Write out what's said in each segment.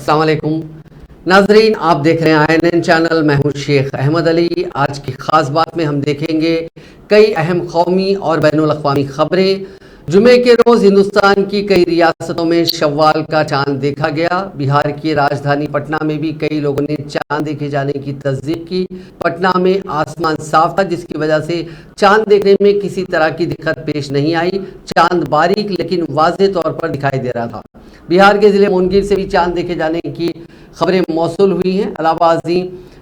अस्सलाम वालेकुम नाजरीन, आप देख रहे हैं INN चैनल। मैं हूं शेख अहमद अली। आज की ख़ास बात में हम देखेंगे कई अहम कौमी और बैनुल अक़वामी ख़बरें। जुमे के रोज़ हिंदुस्तान की कई रियासतों में शव्वाल का चांद देखा गया। बिहार की राजधानी पटना में भी कई लोगों ने चांद देखे जाने की तस्दीक की। पटना में आसमान साफ था, जिसकी वजह से चांद देखने में किसी तरह की दिक्कत पेश नहीं आई। चांद बारीक लेकिन वाज़ेह तौर पर दिखाई दे रहा था। बिहार के ज़िले मुंगेर से भी चांद देखे जाने की खबरें मौसूल हुई हैं। अलावा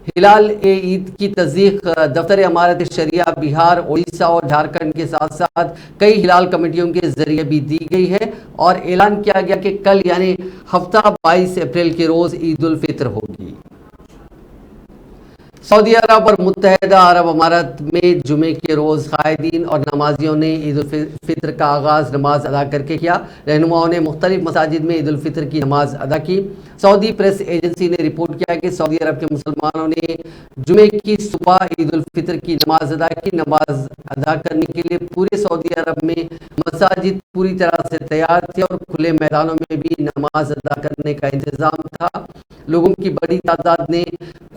हिलाल ए ईद की तस्दीक दफ्तर अमारत शरिया बिहार, उड़ीसा और झारखंड के साथ साथ कई हिलाल कमेटियों के जरिए भी दी गई है और ऐलान किया गया कि कल यानी हफ्ता 22 अप्रैल के रोज़ ईद उल फित्र होगी। सऊदी अरब और मुत्तहदा अरब अमारात में जुमे के रोज़ कायदीन और नमाजियों ने ईद उल फित्र का आगाज़ नमाज अदा करके किया। रहनुमाओं ने मुख्तलिफ मसाजिद में ईद उल फित्र की नमाज अदा की। सऊदी प्रेस एजेंसी ने रिपोर्ट किया कि सऊदी अरब के मुसलमानों ने जुमे की सुबह ईद उल फित्र की नमाज अदा की। नमाज अदा करने के लिए पूरे सऊदी अरब में मसाजिद पूरी तरह से तैयार थे और खुले मैदानों में भी नमाज अदा करने का इंतज़ाम था। लोगों की बड़ी तादाद ने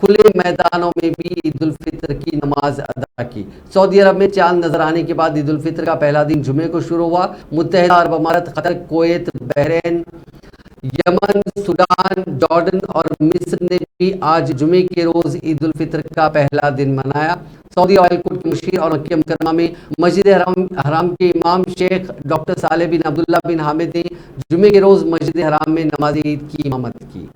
खुले मैदानों में भी ईद उल फित्र की नमाज अदा की। सऊदी अरब में चांद नजर आने के बाद ईद उल फित्र का पहला दिन जुमे को शुरू हुआ। मुत्तहदा अरब अमारात, Qatar, Kuwait, Bahrain, Yemen, Sudan, Jordan और मिस्र ने भी आज जुमे के रोज ईद उल फित्र का पहला दिन मनाया। सऊदी ऑयल कोर्ट के मुशीर और मक्के मुकर्रमा में मस्जिद हराम के इमाम शेख डॉक्टर सालेह बिन अब्दुल्ला बिन हामिद ने जुमे के रोज मस्जिद हराम में नमाज ईद की इमामत की।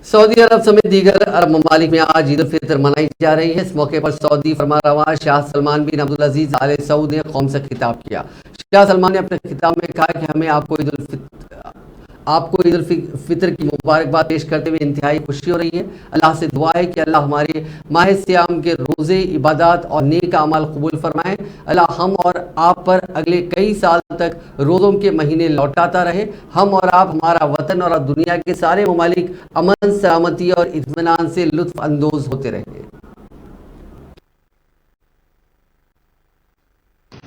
सऊदी अरब समेत दीगर अरब ममालिक में आज ईद उल फित्र मनाई जा रही है। इस मौके पर सऊदी फरमारवा शाह सलमान बिन अब्दुल अजीज आले सऊद ने कौम से खिताब किया। शाह सलमान ने अपने खिताब में कहा कि हमें आपको ईद उल फित्र की मुबारकबाद पेश करते हुए इंतहाई खुशी हो रही है। अल्लाह से दुआ है कि अल्लाह हमारे माह सियाम के रोज़े, इबादत और नेक अमाल कबूल फरमाए। अल्लाह हम और आप पर अगले कई साल तक रोज़ों के महीने लौटाता रहे। हम और आप, हमारा वतन और दुनिया के सारे ममालिक अमन, सलामती और इत्मीनान से लुत्फ अंदोज होते रहे।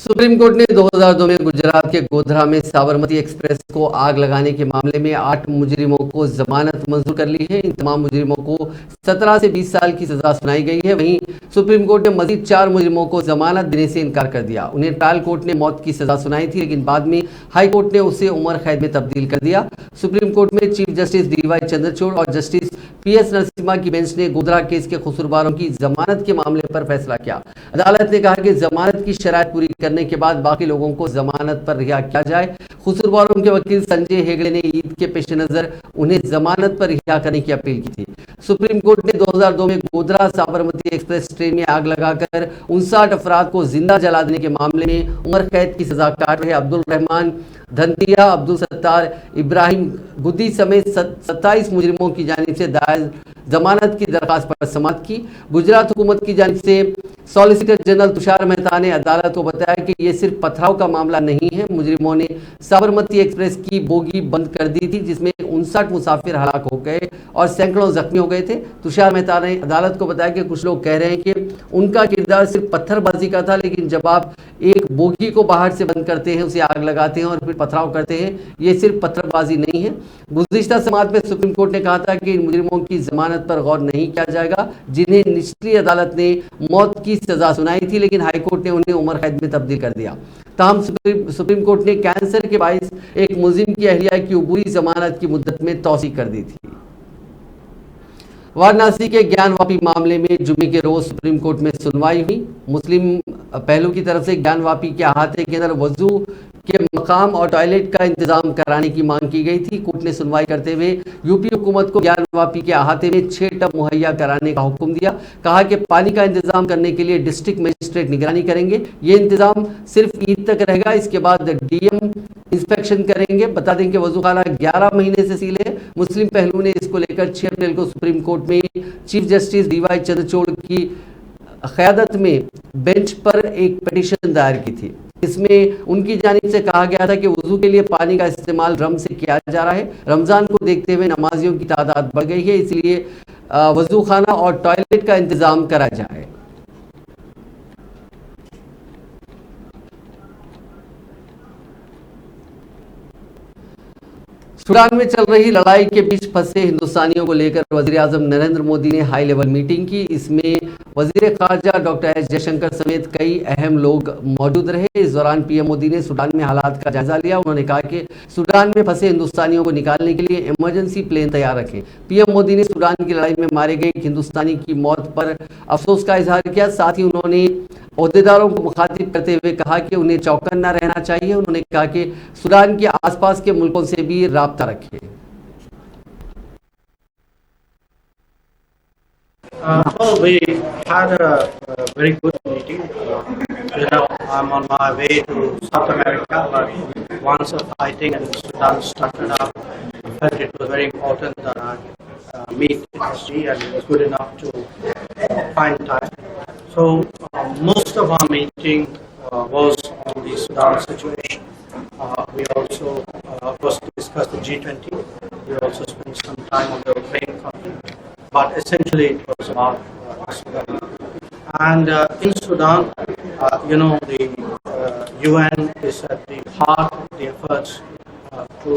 सुप्रीम कोर्ट ने 2002 में गुजरात के गोधरा में साबरमती एक्सप्रेस को आग लगाने के मामले में 8 मुजरिमों को जमानत मंजूर कर ली है। इन तमाम मुजरिमों को 17 से 20 साल की सजा सुनाई गई है। वहीं सुप्रीम कोर्ट ने मजीद 4 मुजरिमों को जमानत देने से इनकार कर दिया। उन्हें ट्रायल कोर्ट ने मौत की सजा सुनाई थी, लेकिन बाद में हाई कोर्ट ने उसे उम्र कैद में तब्दील कर दिया। सुप्रीम कोर्ट में चीफ जस्टिस DY चंद्रचूड़ और जस्टिस PS नरसिम्हा की बेंच ने गोधरा केस के कसूरवारों की जमानत के मामले पर फैसला किया। अदालत ने कहा कि जमानत की शराइत पूरी करने के बाद बाकी लोगों को जमानत पर रिहा किया जाए। कसूरवारों के वकील संजय हेगड़े ने ईद के पेश नजर उन्हें जमानत पर रिहा करने की अपील की थी। सुप्रीम कोर्ट ने 2002 में गोधरा साबरमती एक्सप्रेस ट्रेन में आग लगाकर 59 अफराद को जिंदा जला देने के मामले में उम्र कैद की सजा काट रहे अब्दुल रहमान धनतिया, अब्दुल सत्तार, इब्राहिम गुद्दी समेत 27 मुजरिमों की जानिब से दायर जमानत की दरखास्त पर समाअत की। गुजरात हुकूमत की जानिब से सॉलिसिटर जनरल तुषार मेहता ने अदालत को बताया कि ये सिर्फ पथराव का मामला नहीं है। मुजरिमों ने साबरमती एक्सप्रेस की बोगी बंद कर दी थी, जिसमें 59 मुसाफिर हलाक हो गए और सैकड़ों जख्मी हो गए थे। तुषार मेहता ने अदालत को बताया कि कुछ लोग कह रहे हैं कि उनका किरदार सिर्फ पत्थरबाजी का था, लेकिन जब आप एक बोगी को बाहर से बंद करते हैं, उसे आग लगाते हैं और फिर पथराव करते हैं, ये सिर्फ पत्थरबाजी नहीं है। गुज़िश्ता समाअत में सुप्रीम कोर्ट ने कहा था कि इन मुजरिमों की जमानत पर गौर नहीं किया जाएगा, जिन्हें निचली अदालत ने मौत की सजा सुनाई थी, लेकिन हाईकोर्ट ने उन्हें उम्र कैद में तब्दील कर दिया। ताहम सुप्रीम कोर्ट ने कैंसर के बाइस एक मुलजिम की अहलिया की अबूरी जमानत की मुद्दत में तौसी कर दी थी। वाराणसी के ज्ञानवापी मामले में जुमे के रोज सुप्रीम कोर्ट में सुनवाई हुई। मुस्लिम पहलू की तरफ से ज्ञानवापी के अहाते के अंदर वजू के मकाम और टॉयलेट का इंतजाम कराने की मांग की गई थी। कोर्ट ने सुनवाई करते हुए यूपी हुकूमत को ज्ञानवापी के अहाते में 6 टब मुहैया कराने का हुक्म दिया। कहा कि पानी का इंतजाम करने के लिए डिस्ट्रिक्ट मजिस्ट्रेट निगरानी करेंगे। ये इंतजाम सिर्फ ईद तक रहेगा, इसके बाद DM इंस्पेक्शन करेंगे। बता दें कि वजूखाना 11 महीने से सील है। मुस्लिम पहलू ने इसको लेकर 6 अप्रैल को सुप्रीम कोर्ट में चीफ जस्टिस DY चंद्रचूड़ की क़यादत में बेंच पर एक पिटीशन दायर की थी। इसमें उनकी जानिब से कहा गया था कि वजू के लिए पानी का इस्तेमाल रम से किया जा रहा है। रमज़ान को देखते हुए नमाजियों की तादाद बढ़ गई है, इसलिए वजूखाना और टॉयलेट का इंतजाम करा जाए। सूडान में चल रही लड़ाई के बीच फंसे हिंदुस्तानियों को लेकर वजीर आजम नरेंद्र मोदी ने हाई लेवल मीटिंग की। इसमें वजीर खारजा डॉक्टर S जयशंकर समेत कई अहम लोग मौजूद रहे। इस दौरान PM मोदी ने सूडान में हालात का जायजा लिया। उन्होंने कहा कि सूडान में फंसे हिंदुस्तानियों को निकालने के लिए इमरजेंसी प्लेन तैयार रखें। PM मोदी ने सूडान की लड़ाई में मारे गए एक हिंदुस्तानी की मौत पर अफसोस का इजहार किया। साथ ही उन्होंने ओहदेदारों को मुखातिब करते हुए कहा कि उन्हें चौकन्ना रहना चाहिए। उन्होंने कहा कि सूडान के आसपास के मुल्कों से भी राब्ता रखें। Well, we had a very good meeting. I'm on my way to South America, but once the fighting in Sudan started up, I felt it was very important that I meet SG, and it was good enough to find time. So most of our meeting was on the Sudan situation. We also, of course, discussed the G20. We also spent some time on the Ukraine conflict. But essentially it was about Sudan. And in Sudan, the UN is at the heart of the efforts to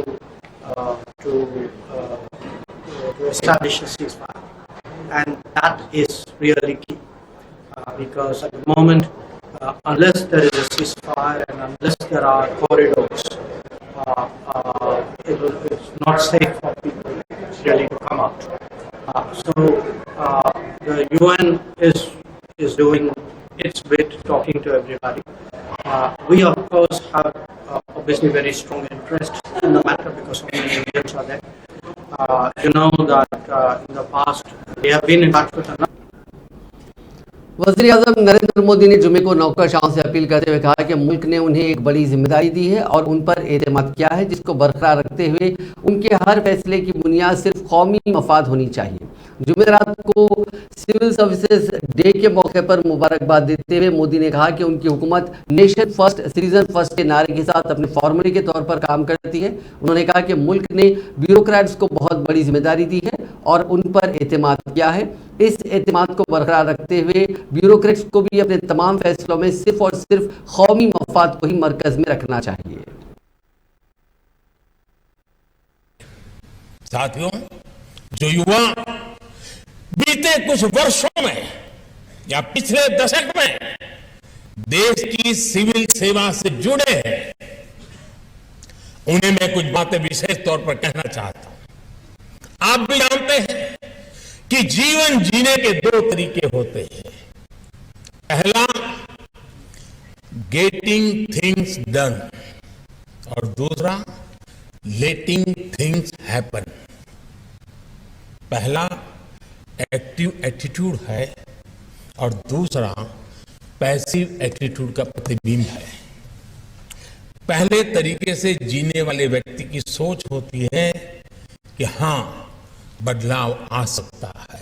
establish a ceasefire. And that is really key. Because at the moment, unless there is a ceasefire and unless there are corridors, it's not safe for people really to come out. So the UN is doing its bit, talking to everybody. We of course have obviously very strong interest in the matter because so many Indians are there. You know that in the past they have been in touch with another. वज़ीर आज़म नरेंद्र मोदी ने जुमे को नौकरशाहों से appeal करते हुए कहा कि मुल्क ने उन्हें एक बड़ी जिम्मेदारी दी है और उन पर एतमाद किया है, जिसको बरकरार रखते हुए उनके हर फैसले की बुनियाद सिर्फ कौमी मफाद होनी चाहिए। जुमेरात को सिविल सर्विसेज डे के मौके पर मुबारकबाद देते हुए मोदी ने कहा कि उनकी हुकूमत नेशन फर्स्ट सिटीजन फर्स्ट के नारे के साथ अपने फॉर्मूले के तौर पर काम करती है। उन्होंने कहा कि मुल्क ने ब्यूरोक्रेट्स को बहुत बड़ी जिम्मेदारी दी है और उन पर एतमाद किया है। इस एतमाद को बरकरार रखते हुए ब्यूरोक्रेट्स को भी अपने तमाम फैसलों में सिर्फ और सिर्फ कौमी मफाद को ही मरकज में रखना चाहिए। साथियों, जो युवा बीते कुछ वर्षों में या पिछले दशक में देश की सिविल सेवा से जुड़े हैं, उन्हें मैं कुछ बातें विशेष तौर पर कहना चाहता हूं। आप भी जानते हैं कि जीवन जीने के दो तरीके होते हैं। पहला, गेटिंग थिंग्स डन, और दूसरा, लेटिंग थिंग्स हैपन। पहला एक्टिव एटीट्यूड है और दूसरा पैसिव एटीट्यूड का प्रतिबिंब है। पहले तरीके से जीने वाले व्यक्ति की सोच होती है कि हां, बदलाव आ सकता है।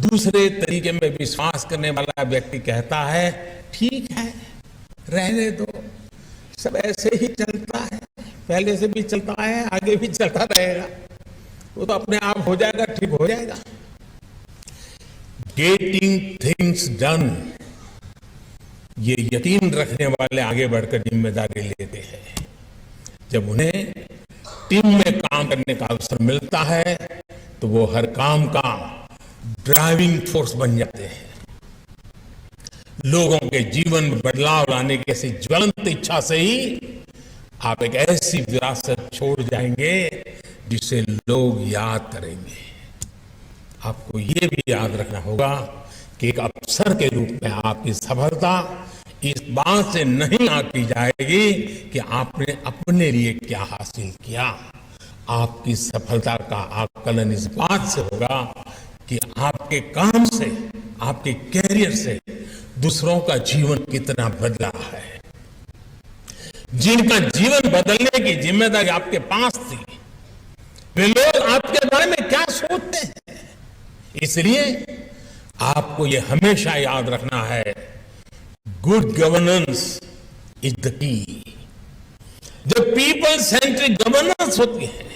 दूसरे तरीके में विश्वास करने वाला व्यक्ति कहता है, ठीक है, रहने दो, सब ऐसे ही चलता है, पहले से भी चलता है, आगे भी चलता रहेगा, वो तो अपने आप हो जाएगा, ठीक हो जाएगा। गेटिंग थिंग्स डन, ये यकीन रखने वाले आगे बढ़कर जिम्मेदारी लेते हैं। जब उन्हें टीम में काम करने का अवसर मिलता है तो वो हर काम का ड्राइविंग फोर्स बन जाते हैं। लोगों के जीवन में बदलाव लाने की ऐसी ज्वलंत इच्छा से ही आप एक ऐसी विरासत छोड़ जाएंगे जिसे लोग याद करेंगे। आपको ये भी याद रखना होगा कि एक अफसर के रूप में आपकी सफलता इस बात से नहीं आंकी जाएगी कि आपने अपने लिए क्या हासिल किया। आपकी सफलता का आकलन इस बात से होगा कि आपके काम से, आपके कैरियर से दूसरों का जीवन कितना बदला है। जिनका जीवन बदलने की जिम्मेदारी आपके पास थी, वे लोग आपके बारे में क्या सोचते हैं। इसलिए आपको ये हमेशा याद रखना है, good governance is the key. जब पीपल सेंट्रिक गवर्नेंस होती है,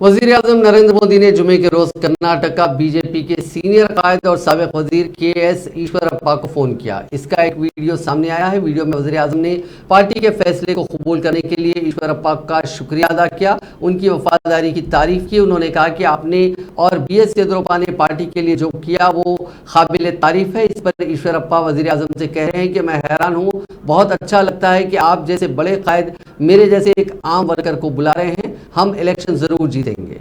वजीर आजम नरेंद्र मोदी ने जुमे के रोज कर्नाटका बीजेपी के सीनियर कायद और साबिक वजीर के.एस. ईश्वरप्पा को फोन किया। इसका एक वीडियो सामने आया है। वीडियो में वजीर आजम ने पार्टी के फैसले को कबूल करने के लिए ईश्वरप्पा का शुक्रिया अदा किया, उनकी वफादारी की तारीफ की। उन्होंने कहा कि आपने और बी.एस. येदियुरप्पा ने पार्टी के लिए जो किया वो काबिल तारीफ है। इस पर ईश्वरप्पा वजीर आजम से कह रहे हैं कि मैं हैरान हूँ, बहुत अच्छा लगता है कि आप जैसे बड़े कायद मेरे जैसे एक आम वर्कर को बुला रहे हैं। हम इलेक्शन जरूर जीतेंगे।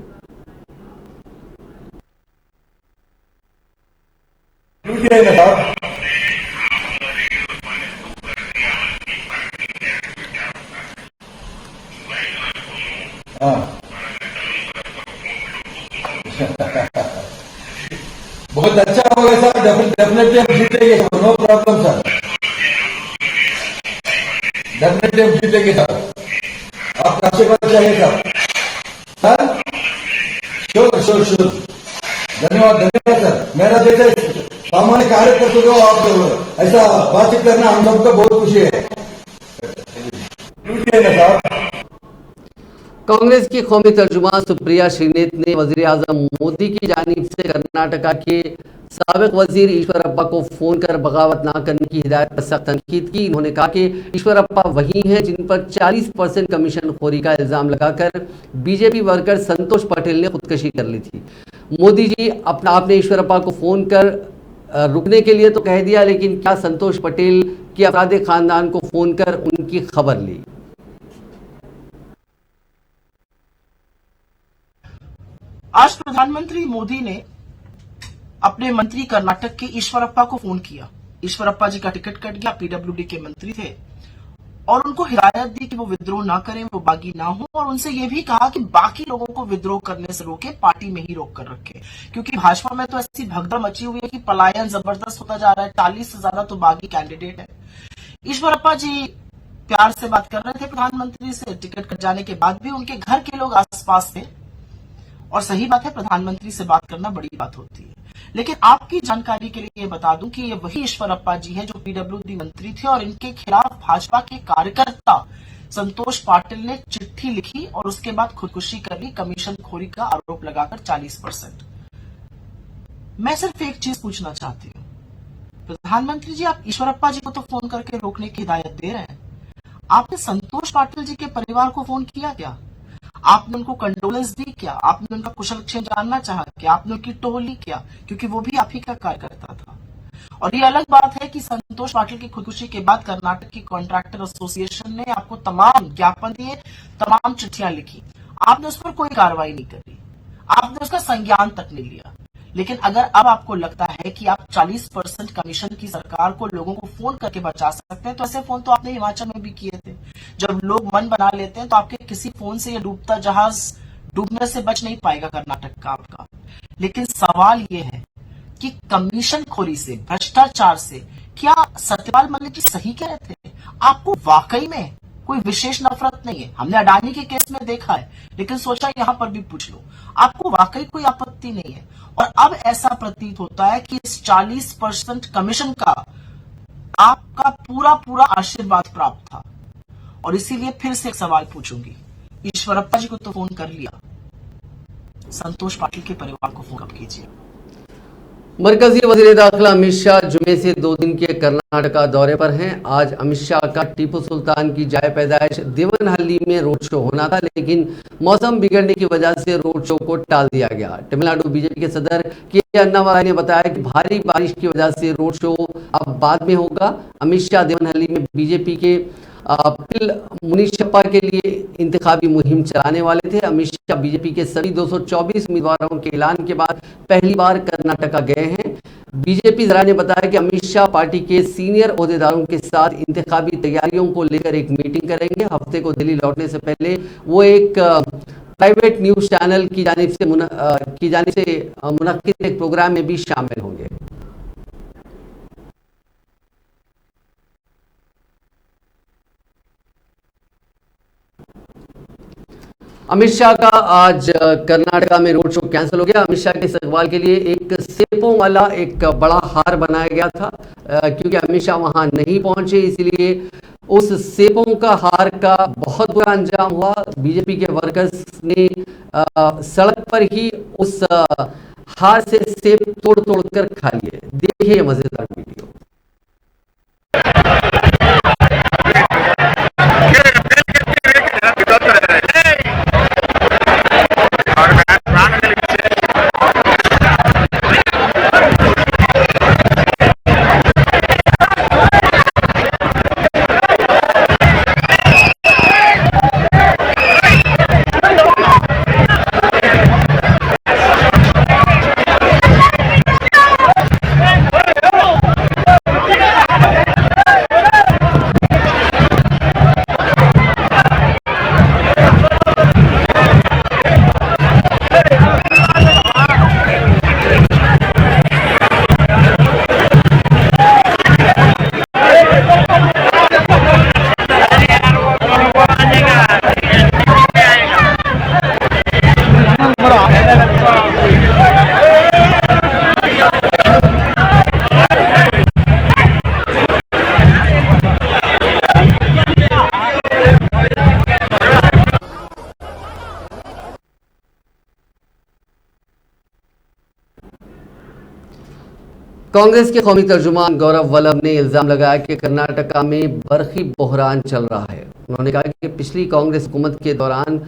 बहुत अच्छा होगा सर, डेफिनेटली हम जीतेंगे sir, no problem sir, definitely हम जीतेंगे सर, आपका आशीर्वाद चाहिए सर, श्योर श्योर श्योर। धन्यवाद धन्यवाद सर। मेरा जैसे सामान्य कार्यकर्ता को आप ऐसा बातचीत करना हम सबको बहुत खुशी है सर। कांग्रेस की कौमी तर्जुमान सुप्रिया श्रीनेत ने वजीर आजम मोदी की जानिब से कर्नाटका के साबिक वजीर ईश्वरप्पा को फोन कर बगावत न करने की हिदायत पर सख्त तनकीद की। उन्होंने कहा कि ईश्वरप्पा वही हैं जिन पर 40% कमीशन खोरी का इल्जाम लगाकर बीजेपी वर्कर संतोष पटेल ने खुदकशी कर ली थी। मोदी जी आपने ईश्वरप्पा को फोन कर रुकने के लिए तो कह दिया, लेकिन क्या संतोष पटेल के अफराद खानदान को फोन कर उनकी खबर ली? आज प्रधानमंत्री मोदी ने अपने मंत्री कर्नाटक के ईश्वरप्पा को फोन किया। ईश्वरप्पा जी का टिकट कट गया, पीडब्ल्यूडी के मंत्री थे, और उनको हिदायत दी कि वो विद्रोह ना करें, वो बागी ना हो, और उनसे ये भी कहा कि बाकी लोगों को विद्रोह करने से रोके, पार्टी में ही रोक कर रखे, क्योंकि भाजपा में तो ऐसी भगदड़ मची हुई है कि पलायन जबरदस्त होता जा रहा है। 40 से ज्यादा तो बागी कैंडिडेट है। ईश्वरप्पा जी प्यार से बात कर रहे थे प्रधानमंत्री से। टिकट कट जाने के बाद भी उनके घर के लोग आसपास थे, और सही बात है, प्रधानमंत्री से बात करना बड़ी बात होती है। लेकिन आपकी जानकारी के लिए बता दूं कि ये वही ईश्वरप्पा जी हैं जो पीडब्ल्यूडी मंत्री थे, और इनके खिलाफ भाजपा के कार्यकर्ता संतोष पाटिल ने चिट्ठी लिखी और उसके बाद खुदकुशी कर ली, कमीशन खोरी का आरोप लगाकर 40%। मैं सिर्फ एक चीज पूछना चाहती हूँ, प्रधानमंत्री जी, आप ईश्वरप्पा जी को तो फोन करके रोकने की हिदायत दे रहे हैं, आपने संतोष पाटिल जी के परिवार को फोन किया क्या? आपने उनको कंडोलेंस दी क्या? आपने उनका कुशलक्षेम जानना चाहा क्या? आपने उनकी टोली क्या? क्योंकि वो भी आप ही का कार्यकर्ता था। और ये अलग बात है कि संतोष पाटिल की खुदकुशी के बाद कर्नाटक की कॉन्ट्रैक्टर एसोसिएशन ने आपको तमाम ज्ञापन दिए, तमाम चिट्ठियां लिखी, आपने उस पर कोई कार्रवाई नहीं करी, आपने उसका संज्ञान तक नहीं लिया। लेकिन अगर अब आपको लगता है कि आप 40% कमीशन की सरकार को लोगों को फोन करके बचा सकते हैं, तो ऐसे फोन तो आपने हिमाचल में भी किए थे। जब लोग मन बना लेते हैं तो आपके किसी फोन से ये डूबता जहाज डूबने से बच नहीं पाएगा कर्नाटक का आपका। लेकिन सवाल ये है कि कमीशन खोरी से, भ्रष्टाचार से क्या सत्यपाल मलिक जी सही कह रहे थे? आपको वाकई में कोई विशेष नफरत नहीं है? हमने अडानी के केस में देखा है, लेकिन सोचा यहां पर भी पूछ लो, आपको वाकई कोई आपत्ति नहीं है? और अब ऐसा प्रतीत होता है कि इस 40% कमीशन का आपका पूरा पूरा आशीर्वाद प्राप्त था। और इसीलिए फिर से एक सवाल पूछूंगी, ईश्वरप्पा जी को तो फोन कर लिया, संतोष पाटिल के परिवार को फोन कब कीजिए? मरकजी वज़ीर दाखिला अमित शाह जुमे से 2 दिन के कर्नाटका दौरे पर हैं। आज अमित शाह का टीपू सुल्तान की जाए पैदाइश देवनहल्ली में रोड शो होना था, लेकिन मौसम बिगड़ने की वजह से रोड शो को टाल दिया गया। तमिलनाडु बीजेपी के सदर के अन्नामलाई ने बताया कि भारी बारिश की वजह से रोड शो अब बाद में होगा। अमित शाह देवनहल्ली में बीजेपी के पिल मुनिशप्पा के लिए इंतखाबी मुहिम चलाने वाले थे। अमित शाह बीजेपी के सभी 224 उम्मीदवारों के ऐलान के बाद पहली बार कर्नाटका गए हैं। बीजेपी जरा ने बताया कि अमित शाह पार्टी के सीनियर ओहदेदारों के साथ इंतखाबी तैयारियों को लेकर एक मीटिंग करेंगे। हफ्ते को दिल्ली लौटने से पहले वो एक प्राइवेट न्यूज चैनल की जानिब से मुनक्किद एक प्रोग्राम में भी शामिल होंगे। अमित शाह का आज कर्नाटका में रोड शो कैंसिल हो गया। अमित शाह के इस्तकबाल के लिए एक सेपों वाला एक बड़ा हार बनाया गया था, क्योंकि अमित शाह वहां नहीं पहुंचे, इसलिए उस सेपों का हार का बहुत बुरा अंजाम हुआ। बीजेपी के वर्कर्स ने सड़क पर ही उस हार से सेब तोड़ तोड़ कर खा लिए। देखिए ये मजेदार वीडियो। कांग्रेस के कौमी तर्जुमान गौरव वल्लभ ने इल्जाम लगाया कि कर्नाटका में बरखी बहरान चल रहा है। उन्होंने कहा कि पिछली कांग्रेस हुकूमत के दौरान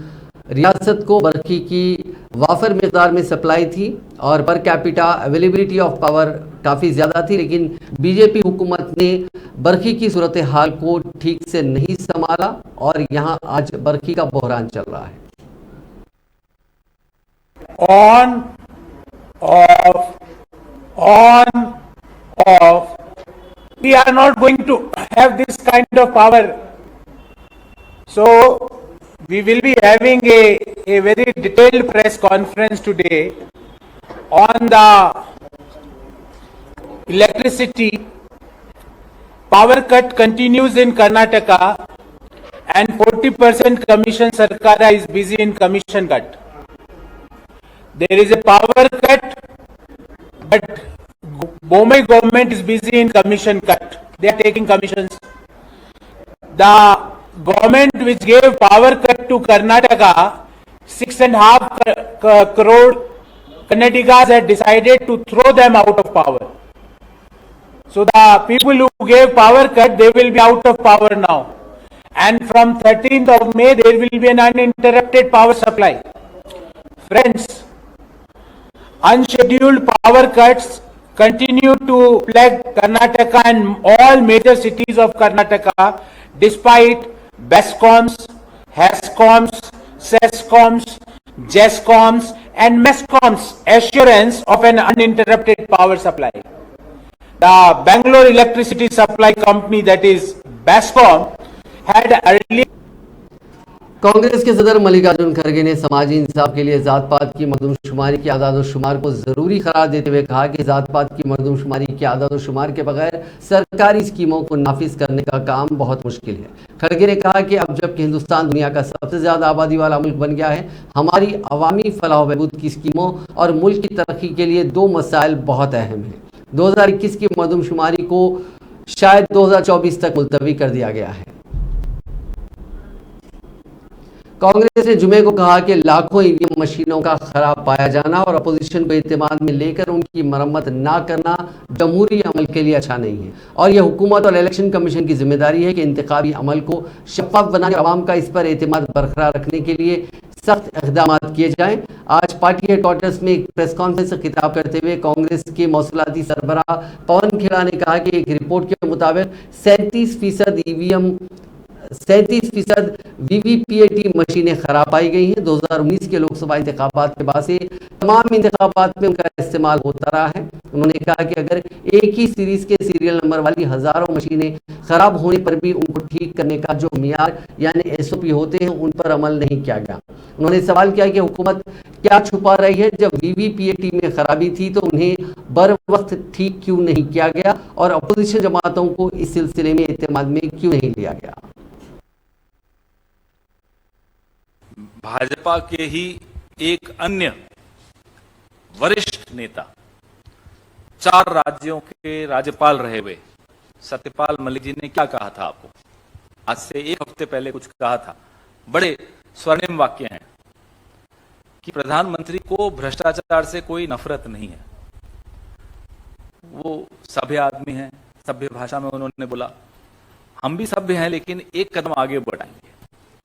रियासत को बरखी की वाफर मिकदार में सप्लाई थी और per capita availability of power काफ़ी ज़्यादा थी, लेकिन बीजेपी हुकूमत ने बरखी की सूरत हाल को ठीक से नहीं संभाला और यहाँ आज बरखी का बहरान चल रहा है। We are not going to have this kind of power. So we will be having a very detailed press conference today on the electricity. Power cut continues in Karnataka and 40% commission Sarkara is busy in commission cut. There is a power cut, but Bombay government is busy in commission cut. They are taking commissions. The government which gave power cut to Karnataka, 6.5 crore Kannadigas had decided to throw them out of power. So the people who gave power cut, they will be out of power now. And from 13th of May, there will be an uninterrupted power supply. Friends, unscheduled power cuts continue to plague Karnataka and all major cities of Karnataka despite BESCOMs, HESCOMs, SESCOMs, JESCOMs and MESCOMs assurance of an uninterrupted power supply. The Bangalore Electricity Supply Company, that is BESCOM, had earlier Congress के सदर मल्लिकार्जुन खड़गे ने समाजी इंसाफ के लिए जात पात की मरदमशुमारी की आदाद-ओ-शुमार को जरूरी करार देते हुए कहा कि जात पात की मरदमशुमारी की आदाद-ओ-शुमार के बगैर सरकारी स्कीमों को नाफिज करने का काम बहुत मुश्किल है। खड़गे ने कहा कि अब जबकि हिंदुस्तान दुनिया का सबसे ज्यादा आबादी वाला मुल्क बन गया है, हमारी अवामी फलाह बहबूद की स्कीमों और मुल्क की तरक्की के लिए दो मसाइल बहुत अहम हैं। 2021 की मरदमशुमारी को शायद 2024 तक मुलतवी कर दिया गया है। कांग्रेस ने जुमे को कहा कि लाखों ईवीएम मशीनों का खराब पाया जाना और अपोजिशन को इत्तेमाद में लेकर उनकी मरम्मत ना करना जमहूरी अमल के लिए अच्छा नहीं है और यह हुकूमत और इलेक्शन कमीशन की जिम्मेदारी है कि इंतखाबी अमल को शफाफ बनाने और आवाम का इस पर एतमाद बरकरार रखने के लिए सख्त इक़दाम किए जाएं। आज पार्टी हेडक्वार्टर्स में एक प्रेस कॉन्फ्रेंस से खिताब करते हुए कांग्रेस के मौसूलाती सरबराह पवन खेड़ा ने कहा कि एक रिपोर्ट के मुताबिक 37% ईवीएम 37% वीवीपीएटी मशीनें खराब पाई गई हैं। 2019 के लोकसभा इंतखाबात के बाद से तमाम इंतखाबात में उनका इस्तेमाल होता रहा है। उन्होंने कहा कि अगर एक ही सीरीज के सीरियल नंबर वाली हजारों मशीनें खराब होने पर भी उनको ठीक करने का जो मियार यानी एसओपी होते हैं उन पर अमल नहीं किया गया। उन्होंने सवाल किया कि हुकूमत क्या छुपा रही है, जब वीवीपीएटी में खराबी थी तो उन्हें बर वक्त ठीक क्यों नहीं किया गया और अपोजिशन जमातों को इस सिलसिले में एतमाद में क्यों नहीं लिया गया। भाजपा के ही एक अन्य वरिष्ठ नेता, 4 राज्यों के राज्यपाल रहे हुए सत्यपाल मलिक जी ने क्या कहा था आपको? आज से 1 हफ्ते पहले कुछ कहा था, बड़े स्वर्णिम वाक्य हैं कि प्रधानमंत्री को भ्रष्टाचार से कोई नफरत नहीं है। वो सभ्य आदमी हैं, सभ्य भाषा में उन्होंने बोला, हम भी सभ्य हैं लेकिन एक कदम आगे बढ़ाएंगे।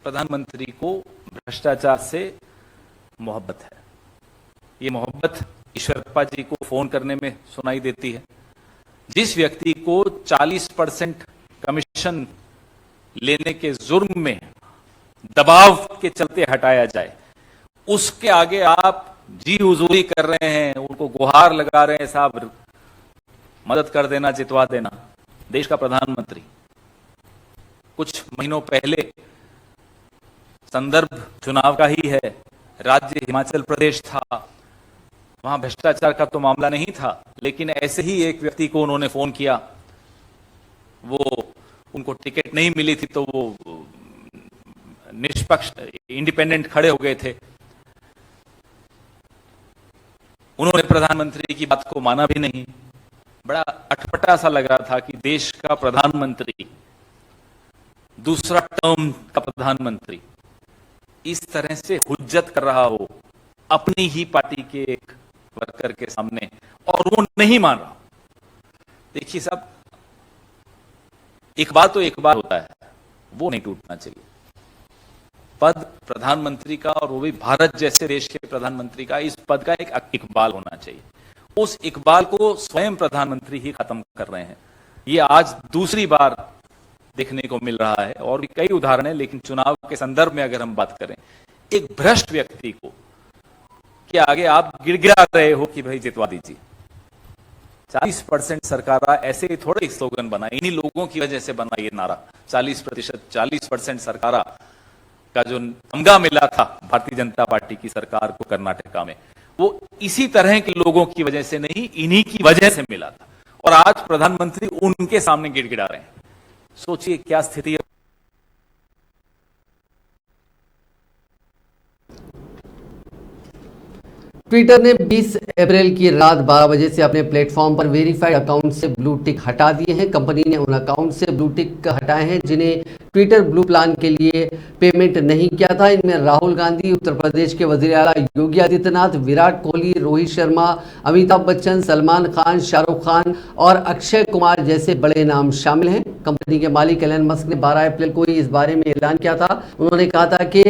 प्रधानमंत्री को भ्रष्टाचार से मोहब्बत है। ये मोहब्बत ईश्वरप्पा जी को फोन करने में सुनाई देती है। जिस व्यक्ति को 40% कमीशन लेने के जुर्म में दबाव के चलते हटाया जाए, उसके आगे आप जी हुजूरी कर रहे हैं, उनको गुहार लगा रहे हैं, साहब मदद कर देना, जितवा देना। देश का प्रधानमंत्री कुछ महीनों पहले संदर्भ चुनाव का ही है, राज्य हिमाचल प्रदेश था, वहां भ्रष्टाचार का तो मामला नहीं था, लेकिन ऐसे ही एक व्यक्ति को उन्होंने फोन किया, वो उनको टिकट नहीं मिली थी तो वो निष्पक्ष इंडिपेंडेंट खड़े हो गए थे। उन्होंने प्रधानमंत्री की बात को माना भी नहीं। बड़ा अटपटा सा लग रहा था कि देश का प्रधानमंत्री, दूसरा टर्म का प्रधानमंत्री इस तरह से हुज्जत कर रहा हो अपनी ही पार्टी के एक वर्कर के सामने और वो नहीं मान रहा। देखिए साहब, एक बार तो एक बार होता है, वो नहीं टूटना चाहिए। पद प्रधानमंत्री का, और वो भी भारत जैसे देश के प्रधानमंत्री का, इस पद का एक इकबाल होना चाहिए। उस इकबाल को स्वयं प्रधानमंत्री ही खत्म कर रहे हैं। ये आज दूसरी बार देखने को मिल रहा है और भी कई उदाहरण हैं, लेकिन चुनाव के संदर्भ में अगर हम बात करें, एक भ्रष्ट व्यक्ति को के आगे आप गिड़गिड़ा रहे हो कि भाई जितवा दीजिए। 40% सरकारा ऐसे ही थोड़े स्लोगन बना, इन्हीं लोगों की वजह से बना ये नारा। 40% सरकारा का जो तमगा मिला था भारतीय जनता पार्टी की सरकार को कर्नाटका में, वो इसी तरह के लोगों की वजह से नहीं, इन्हीं की वजह से मिला था। और आज प्रधानमंत्री उनके सामने गिड़गिड़ा रहे हैं। सोचिए क्या स्थिति है। ट्विटर ने 20 अप्रैल की रात 12 बजे से अपने प्लेटफॉर्म पर वेरीफाइड अकाउंट से ब्लू टिक हटा दिए हैं। कंपनी ने उन अकाउंट से ब्लू टिक हटाए हैं जिन्हें ट्विटर ब्लू प्लान के लिए पेमेंट नहीं किया था। इनमें राहुल गांधी, उत्तर प्रदेश के वजीर आला योगी आदित्यनाथ, विराट कोहली, रोहित शर्मा, अमिताभ बच्चन, सलमान खान, शाहरुख खान और अक्षय कुमार जैसे बड़े नाम शामिल हैं। कंपनी के मालिक एलन मस्क ने 12 अप्रैल को ही इस बारे में ऐलान किया था। उन्होंने कहा था कि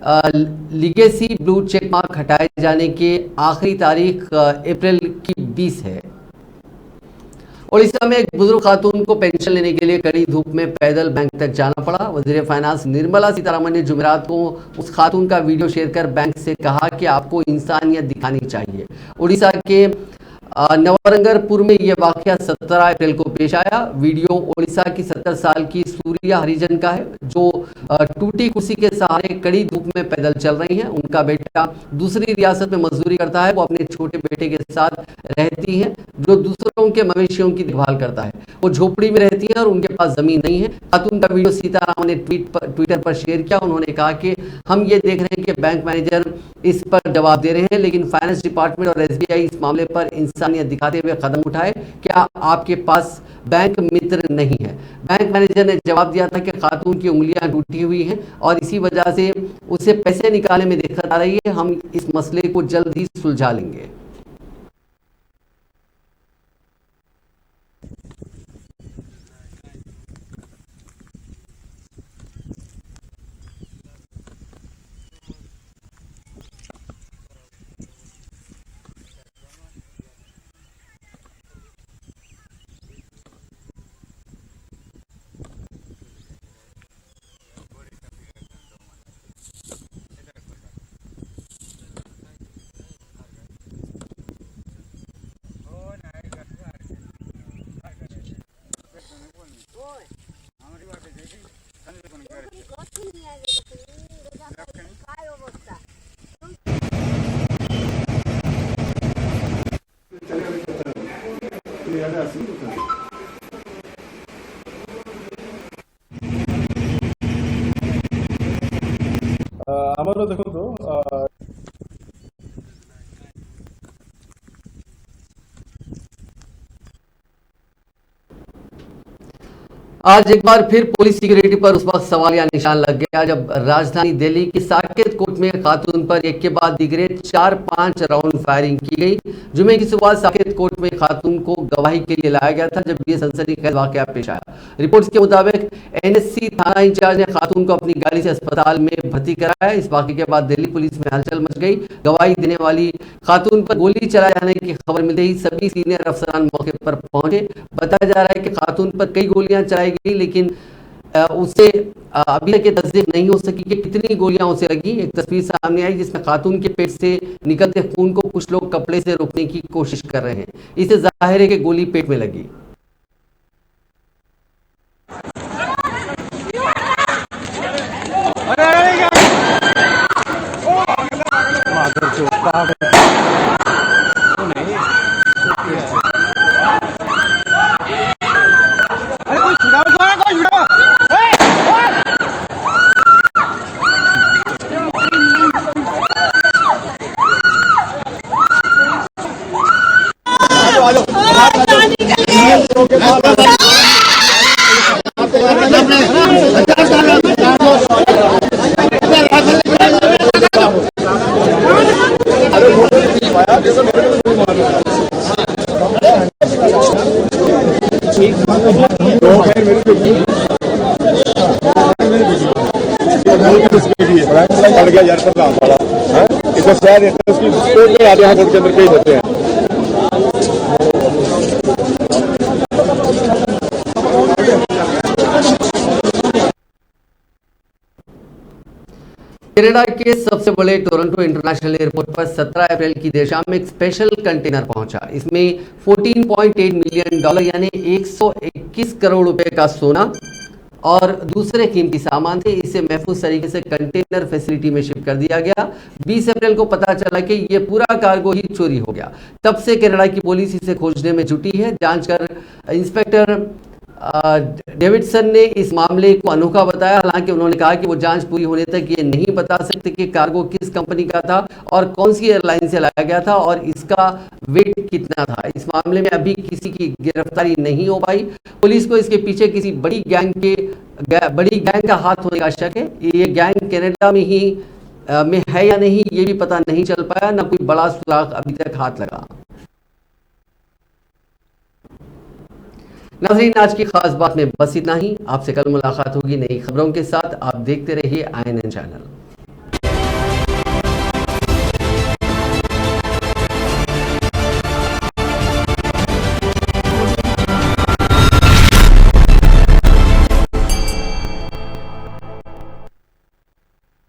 लीगेसी ब्लू चेक मार्क हटाए जाने के आखिरी तारीख अप्रैल की 20 है। ओडिशा में एक बुजुर्ग खातून को पेंशन लेने के लिए कड़ी धूप में पैदल बैंक तक जाना पड़ा। वजीर फाइनेंस निर्मला सीतारमण ने जुमेरात को उस खातून का वीडियो शेयर कर बैंक से कहा कि आपको इंसानियत दिखानी चाहिए। ओडिशा के नवरंगपुर में यह वाकया 17 अप्रैल को पेश आया। वीडियो ओडिशा की 70 साल की सूर्या हरिजन का है जो टूटी कुर्सी के सहारे कड़ी धूप में पैदल चल रही हैं। उनका बेटा दूसरी रियासत में मजदूरी करता है। वो अपने छोटे बेटे के साथ रहती है जो दूसरों के मवेशियों की देखभाल करता है। वो झोपड़ी में रहती है और उनके पास जमीन नहीं है। खातून का वीडियो सीतारामन ने ट्विटर पर शेयर किया। उन्होंने कहा कि हम ये देख रहे हैं कि बैंक मैनेजर इस पर जवाब दे रहे हैं, लेकिन फाइनेंस डिपार्टमेंट और एसबीआई इस मामले पर इंसानियत दिखाते हुए कदम उठाए। क्या आपके पास बैंक मित्र नहीं है? बैंक मैनेजर ने जवाब दिया था कि खातून की उंगलियां टूटी हुई हैं और इसी वजह से उसे पैसे निकालने में दिक्कत आ रही है। हम इस मसले को जल्द ही सुलझा लेंगे। আমারও দেখো তো आज एक बार फिर पुलिस सिक्योरिटी पर उस वक्त सवालिया निशान लग गया जब राजधानी दिल्ली की साकेत कोर्ट में खातून पर एक के बाद दिगरे 4-5 राउंड फायरिंग की गई। जुमे की सुबह साकेत कोर्ट में खातून को गवाही के लिए लाया गया था जब ये सनसनीखेज वाकया पेश आया। रिपोर्ट्स के मुताबिक एनएससी थाना इंचार्ज ने खातून को अपनी गाड़ी से अस्पताल में भर्ती कराया। इस वाकये के बाद दिल्ली पुलिस में हलचल मच गई। गवाही देने वाली खातून पर गोली चलाए जाने की खबर मिलते ही सभी सीनियर अफसरान मौके पर पहुंचे। बताया जा रहा है कि खातून पर कई गोलियां चलाई गई, लेकिन उसे अभी तक तस्दीक नहीं हो सकी कि कितनी गोलियां उसे लगी। एक तस्वीर सामने आई जिसमें खातून के पेट से निकलते खून को कुछ लोग कपड़े से रोकने की कोशिश कर रहे हैं। इससे जाहिर है कि गोली पेट में लगी। कनाडा के सबसे बड़े टोरंटो इंटरनेशनल एयरपोर्ट पर 17 अप्रैल की देर शाम में एक स्पेशल कंटेनर पहुंचा। इसमें $14.8 मिलियन यानी 121 करोड़ रुपए का सोना और दूसरे कीमती सामान थे। इसे महफूज तरीके से कंटेनर फैसिलिटी में शिफ्ट कर दिया गया। 20 अप्रैल को पता चला कि यह पूरा कार्गो ही चोरी हो गया। तब से कनाडा की पुलिस इसे खोजने में जुटी है। जांच कर इंस्पेक्टर डेविडसन ने इस मामले को अनोखा बताया। हालांकि उन्होंने कहा कि वो जांच पूरी होने तक ये नहीं बता सकते कि कार्गो किस कंपनी का था और कौन सी एयरलाइन से लाया गया था और इसका वेट कितना था। इस मामले में अभी किसी की गिरफ्तारी नहीं हो पाई। पुलिस को इसके पीछे किसी बड़ी गैंग का हाथ होने का शक है। ये गैंग कनाडा में है या नहीं ये भी पता नहीं चल पाया, ना कोई बड़ा सुराग अभी तक हाथ लगा। नाज़रीन, आज की खास बात में बस इतना ही। आपसे कल मुलाकात होगी नई खबरों के साथ। आप देखते रहिए INN चैनल।